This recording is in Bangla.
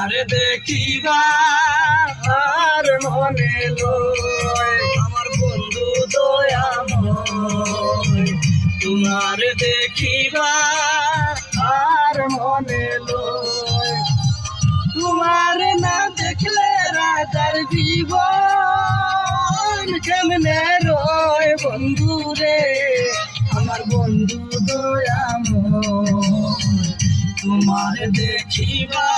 তোমার দেখিবা আর মনে লয় আমার বন্ধু দয়াময় তোমার দেখিবা আর মনে লয় তোমার না দেখলে রাজার জীবন কেমনে রয় বন্ধু রে আমার বন্ধু দয়াময় তোমার দেখিবা